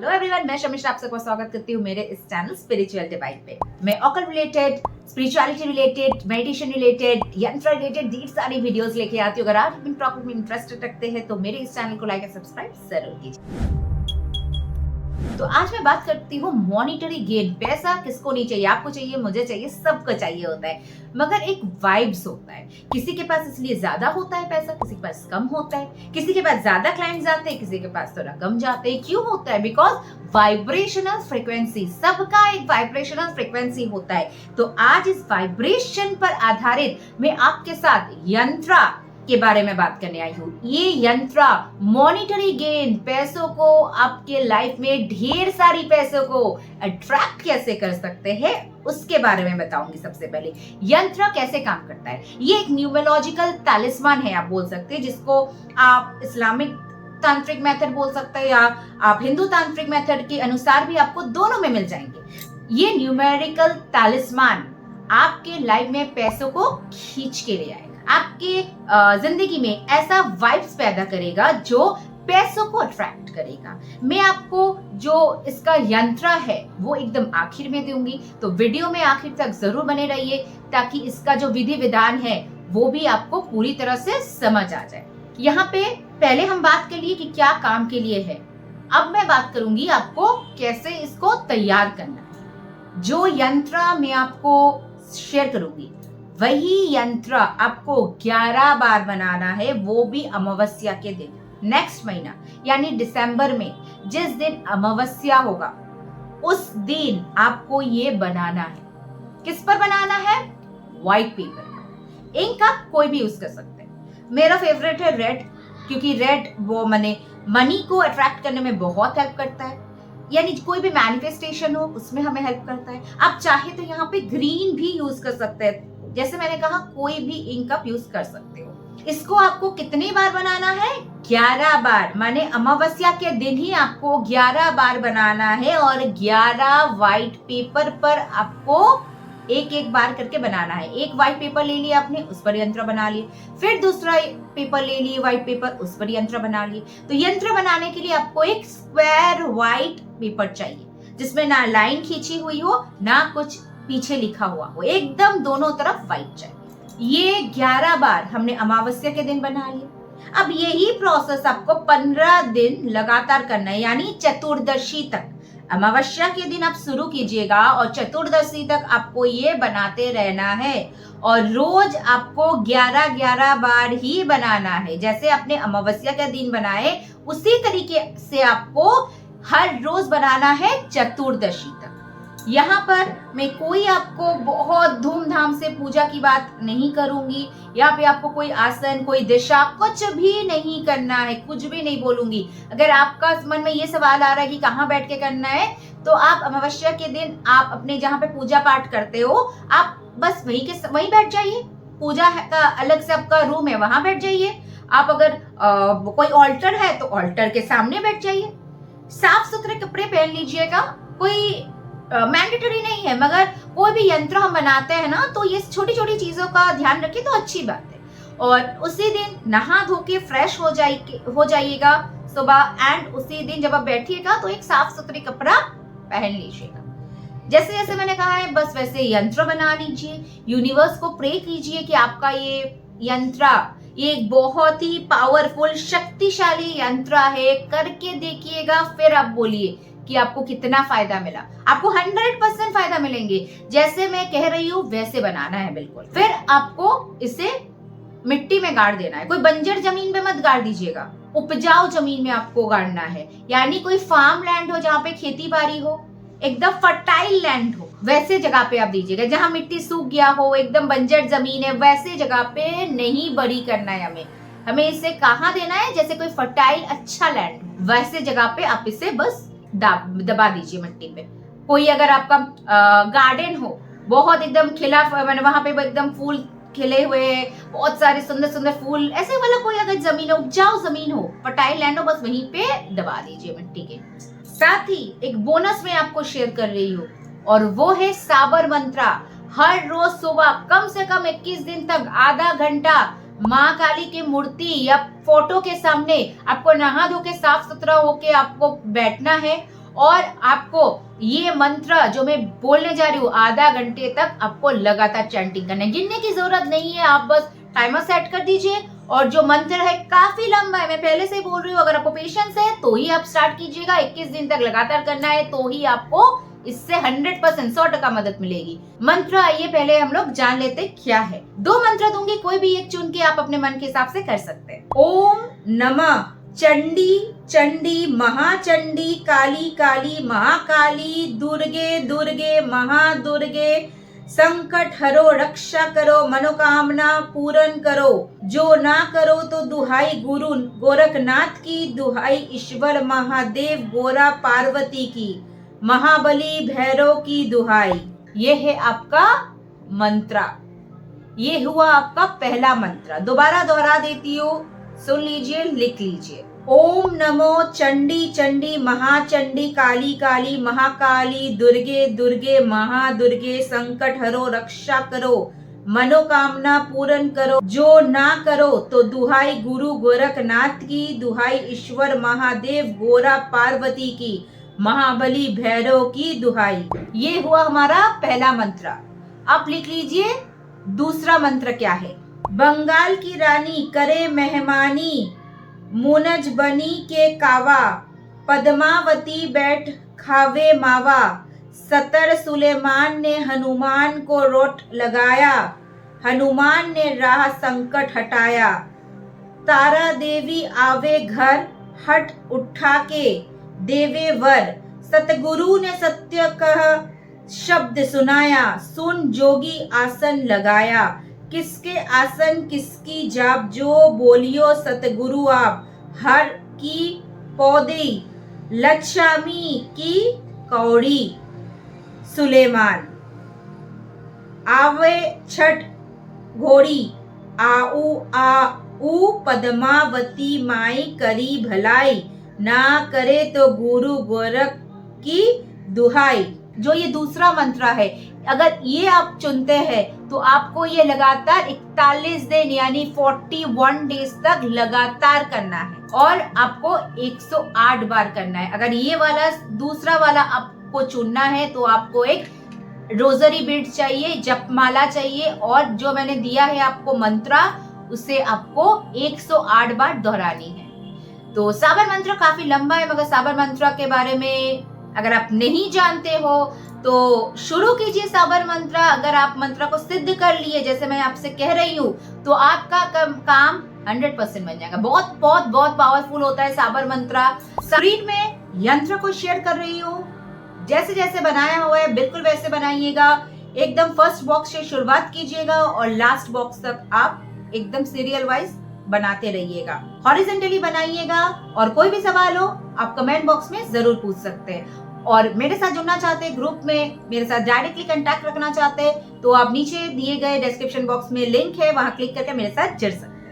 Hello everyone, मैं शमिश आप सबका स्वागत करती हूँ मेरे इस चैनल स्पिरिचुअल डिवाइन पे। मैं occult related, spirituality related, meditation related, यंत्र रिलेटेड ढेर सारी वीडियोस लेके आती हूँ। अगर आप इन टॉपिक में इंटरेस्टेड रखते हैं तो मेरे इस चैनल को लाइक और सब्सक्राइब जरूर कीजिए। तो आज मैं बात करती हूँ मॉनिटरी गेन। पैसा किसको नहीं चाहिए, आपको चाहिए, मुझे चाहिए, सबको चाहिए होता है, मगर एक वाइब्स होता है। किसी के पास इसलिए ज्यादा होता है पैसा, किसी के पास कम होता है, किसी के पास ज्यादा क्लाइंट्स आते हैं, किसी के पास थोड़ा कम जाते हैं। क्यों होता है? बिकॉज वाइब्रेशनल फ्रीक्वेंसी, सबका एक वाइब्रेशनल फ्रीक्वेंसी होता है। तो आज इस वाइब्रेशन पर आधारित मैं आपके साथ यंत्रा के बारे में बात करने आई हूँ। ये यंत्रा मॉनिटरी गेन, पैसों को, आपके लाइफ में ढेर सारी पैसों को अट्रैक्ट कैसे कर सकते हैं उसके बारे में बताऊंगी। सबसे पहले यंत्रा कैसे काम करता है। ये एक न्यूमरोलॉजिकल तलिस्मान है, आप बोल सकते हैं, जिसको आप इस्लामिक तांत्रिक मेथड बोल सकते हैं या आप हिंदू तांत्रिक मेथड के अनुसार भी आपको दोनों में मिल जाएंगे। ये न्यूमेरिकल तलिस्मान आपके लाइफ में पैसों को खींच के ले आएगा, आपके जिंदगी में ऐसा वाइब्स पैदा करेगा जो पैसों को अट्रैक्ट करेगा। मैं आपको जो इसका यंत्र है वो एकदम आखिर में दूंगी, तो वीडियो में आखिर तक जरूर बने रहिए ताकि इसका जो विधि विधान है वो भी आपको पूरी तरह से समझ आ जाए। यहाँ पे पहले हम बात कर लिए कि क्या काम के लिए है, अब मैं बात करूंगी आपको कैसे इसको तैयार करना है। जो यंत्र मैं आपको शेयर करूंगी वही यंत्र आपको 11 बार बनाना है, वो भी अमावस्या के दिन। नेक्स्ट महीना यानी दिसंबर में जिस दिन अमावस्या होगा उस दिन आपको ये बनाना है। किस पर बनाना है? व्हाइट पेपर पर। इंक आप कोई भी यूज कर सकते हैं। मेरा फेवरेट है रेड, क्योंकि रेड वो मनी को अट्रैक्ट करने में बहुत हेल्प करता है, यानी कोई भी मैनिफेस्टेशन हो उसमें हमें हेल्प करता है। आप चाहे तो यहाँ पे ग्रीन भी यूज कर सकते हैं, जैसे मैंने कहा कोई भी इंक आप यूज कर सकते हो। इसको आपको कितनी बार बनाना है? 11 बार, माने अमावस्या के दिन ही आपको 11 बार बनाना है और 11 व्हाइट पेपर पर आपको एक एक बार करके बनाना है। एक व्हाइट पेपर ले लिया आपने, उस पर यंत्र बना लिए, फिर दूसरा पेपर ले लिए व्हाइट पेपर, उस पर यंत्र बना लिए। तो यंत्र बनाने के लिए आपको एक स्क्वायर व्हाइट पेपर चाहिए जिसमें ना लाइन खींची हुई हो ना कुछ पीछे लिखा हुआ हो, एकदम दोनों तरफ व्हाइट चाहिए। ये 11 बार हमने अमावस्या के दिन बना लिया। अब यही प्रोसेस आपको 15 दिन लगातार करना है, यानी चतुर्दशी तक। अमावस्या के दिन आप शुरू कीजिएगा और चतुर्दशी तक आपको ये बनाते रहना है और रोज आपको 11-11 बार ही बनाना है। जैसे आपने अमावस्या के दिन बनाए उसी तरीके से आपको हर रोज बनाना है चतुर्दशी तक। यहाँ पर मैं कोई आपको बहुत धूमधाम से पूजा की बात नहीं करूंगी, यहाँ पे आपको कोई आसन, कोई दिशा, कुछ भी नहीं करना है, कुछ भी नहीं बोलूंगी। अगर आपका मन में ये सवाल आ रहा है कि कहाँ बैठ के करना है, तो आप अमावस्या के दिन आप अपने जहाँ पे पूजा पाठ करते हो आप बस वहीं बैठ जाइए। पूजा का अलग से आपका रूम है, वहां बैठ जाइए। आप अगर कोई ऑल्टर है तो ऑल्टर के सामने बैठ जाइए। साफ सुथरे कपड़े पहन लीजिएगा, कोई मैंडेटरी नहीं है, मगर कोई भी यंत्र हम बनाते हैं ना तो ये छोटी छोटी चीजों का ध्यान रखें तो अच्छी बात है। और उसी दिन नहा धो के फ्रेश हो जाइएगा सुबह, एंड उसी दिन जब आप बैठिएगा तो एक साफ सुथरी कपड़ा पहन लीजिएगा। जैसे जैसे मैंने कहा है बस वैसे यंत्र बना लीजिए। यूनिवर्स को प्रे कीजिए कि आपका ये यंत्र, ये एक बहुत ही पावरफुल शक्तिशाली यंत्र है, करके देखिएगा, फिर आप बोलिए कि आपको कितना फायदा मिला। आपको 100% फायदा मिलेंगे। जैसे मैं कह रही हूँ वैसे बनाना है बिल्कुल। फिर आपको इसे मिट्टी में गाड़ देना है। कोई बंजर जमीन पे मत गाड़ दीजिएगा, उपजाऊ जमीन में आपको गाड़ना है, यानी कोई फार्म लैंड हो जहाँ पे खेती बाड़ी हो, एकदम फर्टाइल लैंड हो, वैसे जगह पे आप दीजिएगा। जहाँ मिट्टी सूख गया हो, एकदम बंजर जमीन है, वैसे जगह पे नहीं बड़ी करना है हमें इसे कहाँ देना है? जैसे कोई फर्टाइल अच्छा लैंड, वैसे जगह पे आप इसे बस दबा दीजिए मिट्टी पे। कोई अगर आपका गार्डन हो, बहुत एकदम खिला, मैंने वहां पे एकदम फूल खिले हुए, बहुत सारे सुंदर सुंदर फूल, ऐसे वाला कोई अगर जमीन हो, उपजाऊ जमीन हो, फर्टाइल लैंड हो, बस वहीं पे दबा दीजिए मिट्टी के। साथ ही एक बोनस में आपको शेयर कर रही हूँ और वो है साबर मंत्रा। हर रोज सुबह कम से कम 21 दिन तक आधा घंटा माँ काली की मूर्ति या फोटो के सामने आपको नहा धो के साफ सुथरा होके आपको बैठना है और आपको ये मंत्र जो मैं बोलने जा रही हूँ आधा घंटे तक आपको लगातार चैंटिंग करना है। गिनने की जरूरत नहीं है, आप बस टाइमर सेट कर दीजिए। और जो मंत्र है काफी लंबा है, मैं पहले से ही बोल रही हूँ, अगर आपको पेशेंस है तो ही आप स्टार्ट कीजिएगा। 21 दिन तक लगातार करना है तो ही आपको इससे 100% 100% मदद मिलेगी। मंत्र आइए पहले हम लोग जान लेते क्या है। 2 मंत्र दूंगी, कोई भी एक चुन के आप अपने मन के हिसाब से कर सकते हैं। ओम नमः चंडी चंडी महाचंडी काली काली महाकाली दुर्गे दुर्गे महादुर्गे संकट हरो रक्षा करो मनोकामना पूर्ण करो, जो ना करो तो दुहाई गुरु गोरखनाथ की, दुहाई ईश्वर महादेव गोरा पार्वती की, महाबली भैरव की दुहाई। ये है आपका मंत्र, ये हुआ आपका पहला मंत्र। दोबारा दोहरा देती हूँ, सुन लीजिए, लिख लीजिए। ओम नमो चंडी चंडी महाचंडी काली काली महाकाली दुर्गे दुर्गे महादुर्गे संकट हरो रक्षा करो मनोकामना पूर्ण करो, जो ना करो तो दुहाई गुरु गोरखनाथ की, दुहाई ईश्वर महादेव गोरा पार्वती की, महाबली भैरव की दुहाई। ये हुआ हमारा पहला मंत्र। अब लिख लीजिए दूसरा मंत्र क्या है। बंगाल की रानी करे मेहमानी, मुनज बनी के कावा, पद्मावती बैठ खावे मावा, सतर सुलेमान ने हनुमान को रोट लगाया, हनुमान ने राह संकट हटाया, तारा देवी आवे घर हट उठा के देवे वर, सतगुरु ने सत्य कह शब्द सुनाया, सुन जोगी आसन लगाया, किसके आसन किसकी जाप, जो बोलियो सतगुरु आप, हर की पौधे लच्छामी की कौड़ी, सुलेमान आवे छठ घोड़ी, आऊ पद्मावती माई करी भलाई, ना करे तो गुरु गोरख की दुहाई। जो ये दूसरा मंत्र है, अगर ये आप चुनते हैं तो आपको ये लगातार 41 दिन यानी 41 डेज तक लगातार करना है और आपको 108 बार करना है। अगर ये वाला दूसरा वाला आपको चुनना है तो आपको एक रोजरी बीड चाहिए, जपमाला चाहिए, और जो मैंने दिया है आपको मंत्र उसे आपको 108 बार दोहरानी है। तो साबर मंत्र काफी लंबा है, मगर साबर मंत्र के बारे में अगर आप नहीं जानते हो तो शुरू कीजिए साबर मंत्र। अगर आप मंत्र को सिद्ध कर लिए, जैसे मैं आपसे कह रही हूँ, तो आपका काम 100% बन जाएगा। बहुत बहुत बहुत पावरफुल होता है साबर मंत्र। स्क्रीन में यंत्र को शेयर कर रही हूँ, जैसे जैसे बनाया हुआ है बिल्कुल वैसे बनाइएगा। एकदम फर्स्ट बॉक्स से शुरुआत कीजिएगा और लास्ट बॉक्स तक आप एकदम सीरियल वाइज बनाते रहिएगा। हॉरिजॉन्टली बनाइएगा, और कोई भी सवाल हो आप कमेंट बॉक्स में जरूर पूछ सकते हैं। और मेरे साथ जुड़ना चाहते हैं, ग्रुप में मेरे साथ डायरेक्टली कांटेक्ट रखना चाहते हैं, तो आप नीचे दिए गए डिस्क्रिप्शन बॉक्स में लिंक है, वहां क्लिक करके मेरे साथ जुड़ सकते हैं।